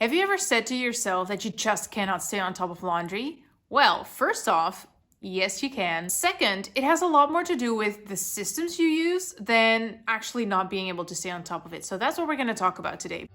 Have you ever said to yourself that you just cannot stay on top of laundry? Well, first off, yes, you can. Second, it has a lot more to do with the systems you use than actually not being able to stay on top of it. So that's what we're going to talk about today.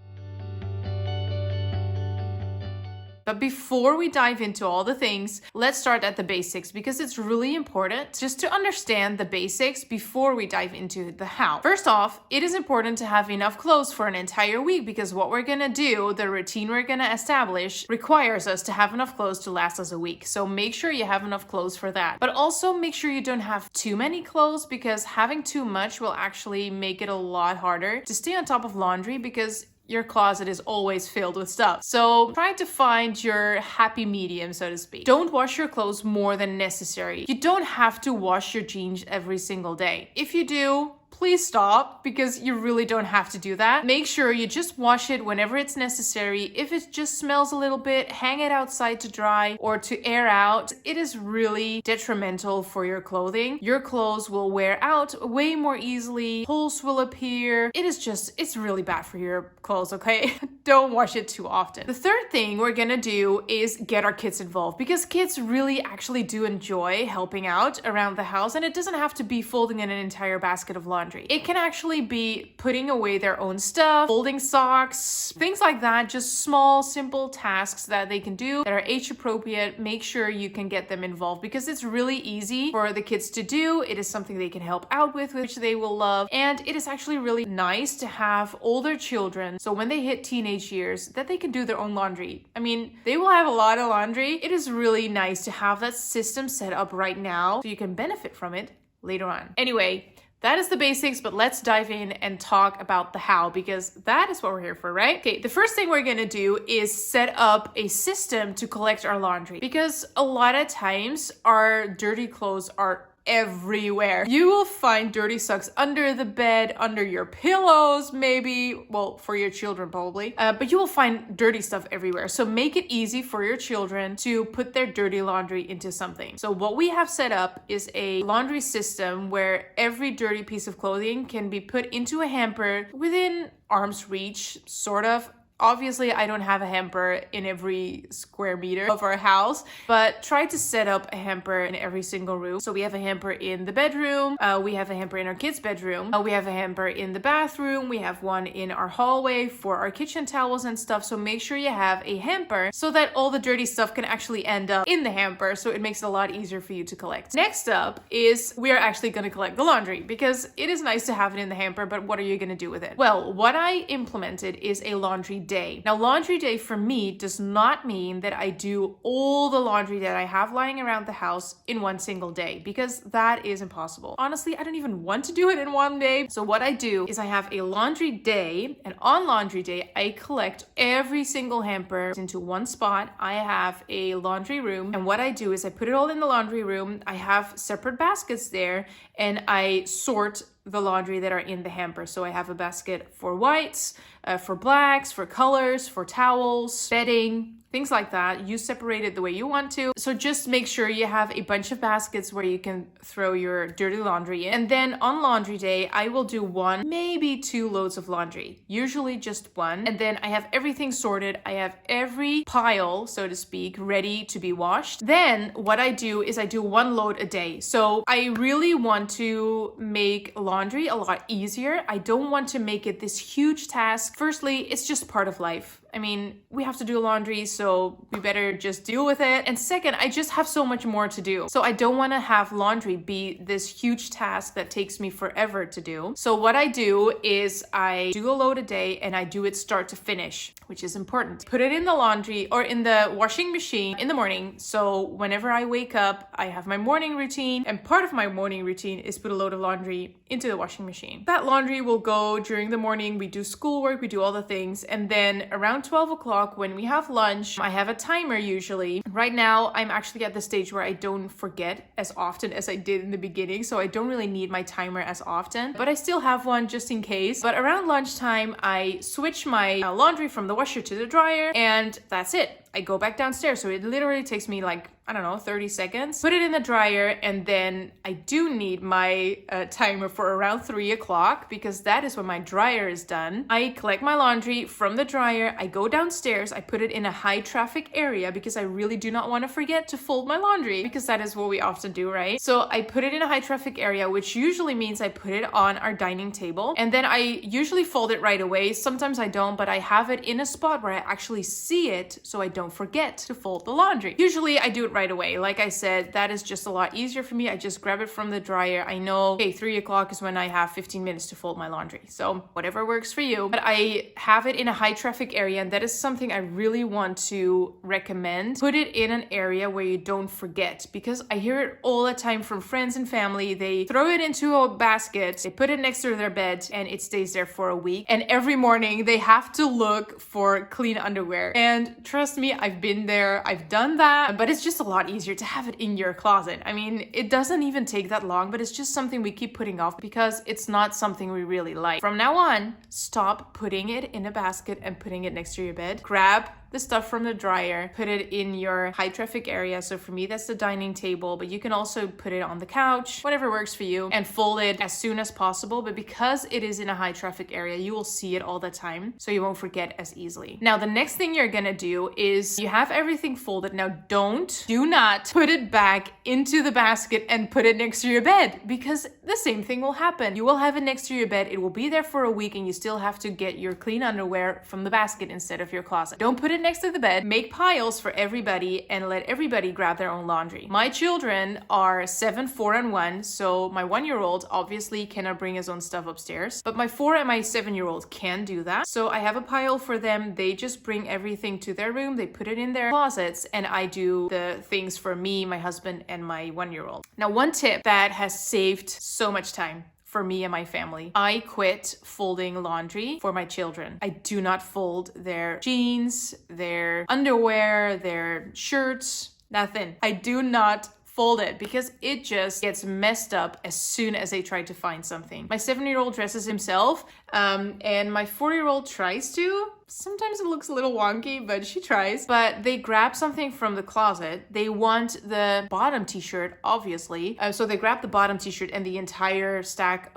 But before we dive into all the things, let's start at the basics because it's really important just to understand the basics before we dive into the how. First off, it is important to have enough clothes for an entire week because what we're gonna do, the routine we're gonna establish, requires us to have enough clothes to last us a week. So make sure you have enough clothes for that. But also make sure you don't have too many clothes because having too much will actually make it a lot harder to stay on top of laundry because your closet is always filled with stuff. So try to find your happy medium, so to speak. Don't wash your clothes more than necessary. You don't have to wash your jeans every single day. If you do, please stop because you really don't have to do that. Make sure you just wash it whenever it's necessary. If it just smells a little bit, hang it outside to dry or to air out. It is really detrimental for your clothing. Your clothes will wear out way more easily. Holes will appear. It's really bad for your clothes, okay? Don't wash it too often. The third thing we're gonna do is get our kids involved because kids really actually do enjoy helping out around the house, and it doesn't have to be folding in an entire basket of laundry. It can actually be putting away their own stuff, folding socks, things like that. Just small, simple tasks that they can do that are age appropriate. Make sure you can get them involved because it's really easy for the kids to do. It is something they can help out with, which they will love. And it is actually really nice to have older children, so when they hit teenage years, that they can do their own laundry. I mean, they will have a lot of laundry. It is really nice to have that system set up right now so you can benefit from it later on. Anyway, that is the basics, but let's dive in and talk about the how because that is what we're here for, right? Okay, the first thing we're gonna do is set up a system to collect our laundry because a lot of times our dirty clothes are everywhere. You will find dirty socks under the bed, under your pillows, maybe, well, for your children probably, but you will find dirty stuff everywhere. So make it easy for your children to put their dirty laundry into something. So what we have set up is a laundry system where every dirty piece of clothing can be put into a hamper within arm's reach, sort of. Obviously, I don't have a hamper in every square meter of our house, but try to set up a hamper in every single room. So we have a hamper in the bedroom, we have a hamper in our kids' bedroom, we have a hamper in the bathroom, we have one in our hallway for our kitchen towels and stuff. So make sure you have a hamper so that all the dirty stuff can actually end up in the hamper, so it makes it a lot easier for you to collect. Next up is we are actually going to collect the laundry because it is nice to have it in the hamper, but what are you going to do with it? Well, what I implemented is a laundry day. Now, laundry day for me does not mean that I do all the laundry that I have lying around the house in one single day because that is impossible. Honestly, I don't even want to do it in one day. So what I do is I have a laundry day, and on laundry day, I collect every single hamper into one spot. I have a laundry room, and what I do is I put it all in the laundry room. I have separate baskets there, and I sort the laundry that are in the hamper. So I have a basket for whites, for blacks, for colors, for towels, bedding, things like that. You separate it the way you want to. So just make sure you have a bunch of baskets where you can throw your dirty laundry in. And then on laundry day, I will do one, maybe 2 loads of laundry, usually just one. And then I have everything sorted. I have every pile, so to speak, ready to be washed. Then what I do is I do 1 load a day. So I really want to make laundry a lot easier. I don't want to make it this huge task. Firstly, it's just part of life. I mean, we have to do laundry, so we better just deal with it. And second, I just have so much more to do. So I don't want to have laundry be this huge task that takes me forever to do. So what I do is I do a load a day and I do it start to finish, which is important. Put it in the laundry or in the washing machine in the morning. So whenever I wake up, I have my morning routine, and part of my morning routine is put a load of laundry into the washing machine. That laundry will go during the morning. We do schoolwork, we do all the things. And then around 12 o'clock when we have lunch, I have a timer usually. Right now, I'm actually at the stage where I don't forget as often as I did in the beginning. So I don't really need my timer as often, but I still have one just in case. But around lunchtime, I switch my laundry from the washer to the dryer, and that's it. I go back downstairs. So it literally takes me like I don't know, 30 seconds. Put it in the dryer, and then I do need my timer for around 3 o'clock because that is when my dryer is done. I collect my laundry from the dryer. I go downstairs. I put it in a high traffic area because I really do not want to forget to fold my laundry because that is what we often do, right? So I put it in a high traffic area, which usually means I put it on our dining table, and then I usually fold it right away. Sometimes I don't, but I have it in a spot where I actually see it so I don't forget to fold the laundry. Usually I do it right away. Like I said, that is just a lot easier for me. I just grab it from the dryer. I know, okay, 3 o'clock is when I have 15 minutes to fold my laundry. So whatever works for you. But I have it in a high traffic area, and that is something I really want to recommend. Put it in an area where you don't forget, because I hear it all the time from friends and family. They throw it into a basket, they put it next to their bed, and it stays there for a week. And every morning they have to look for clean underwear. And trust me, I've been there, I've done that, but it's just a lot easier to have it in your closet. I mean, it doesn't even take that long, but it's just something we keep putting off because it's not something we really like. From now on, stop putting it in a basket and putting it next to your bed. Grab the stuff from the dryer, put it in your high traffic area. So for me, that's the dining table, but you can also put it on the couch, whatever works for you, and fold it as soon as possible. But because it is in a high traffic area, you will see it all the time, so you won't forget as easily. Now, the next thing you're gonna do is you have everything folded. Now, do not put it back into the basket and put it next to your bed, because the same thing will happen. You will have it next to your bed, it will be there for a week, and you still have to get your clean underwear from the basket instead of your closet. Don't put it next to the bed. Make piles for everybody and let everybody grab their own laundry. My children are 7, 4, and 1, so my 1-year-old obviously cannot bring his own stuff upstairs, but my 4 and my 7-year-old can do that. So I have a pile for them. They just bring everything to their room, they put it in their closets, and I do the things for me, my husband, and my 1-year-old. Now, one tip that has saved so much time for me and my family. I quit folding laundry for my children. I do not fold their jeans, their underwear, their shirts, nothing. I do not fold it because it just gets messed up as soon as they try to find something. My 7-year-old dresses himself, and my 4-year-old tries to. Sometimes it looks a little wonky, but she tries. But they grab something from the closet. They want the bottom t-shirt, obviously. So they grab the bottom t-shirt, and the entire stack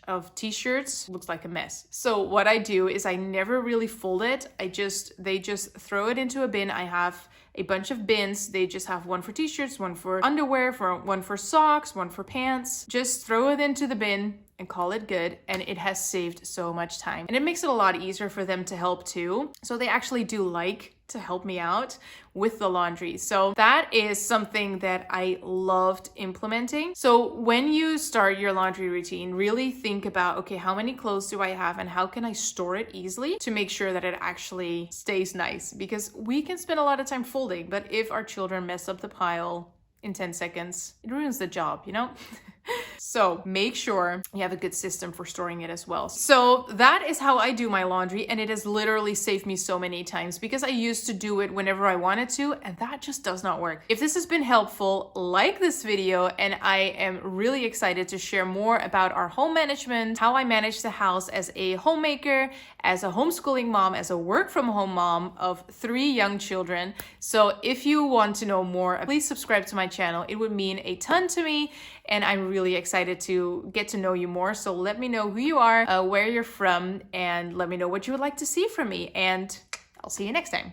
of t-shirts looks like a mess. So what I do is I never really fold it. They just throw it into a bin. I have a bunch of bins. They just have one for t-shirts, one for underwear, one for socks, one for pants. Just throw it into the bin and call it good, and it has saved so much time. And it makes it a lot easier for them to help too. So they actually do like to help me out with the laundry. So that is something that I loved implementing. So when you start your laundry routine, really think about, okay, how many clothes do I have and how can I store it easily to make sure that it actually stays nice? Because we can spend a lot of time folding, but if our children mess up the pile in 10 seconds, it ruins the job, you know? So make sure you have a good system for storing it as well. So that is how I do my laundry, and it has literally saved me so many times because I used to do it whenever I wanted to, and that just does not work. If this has been helpful, like this video, and I am really excited to share more about our home management, how I manage the house as a homemaker, as a homeschooling mom, as a work from home mom of 3 young children. So if you want to know more, please subscribe to my channel. It would mean a ton to me, and I'm really excited to get to know you more. So let me know who you are, where you're from, and let me know what you would like to see from me. And I'll see you next time.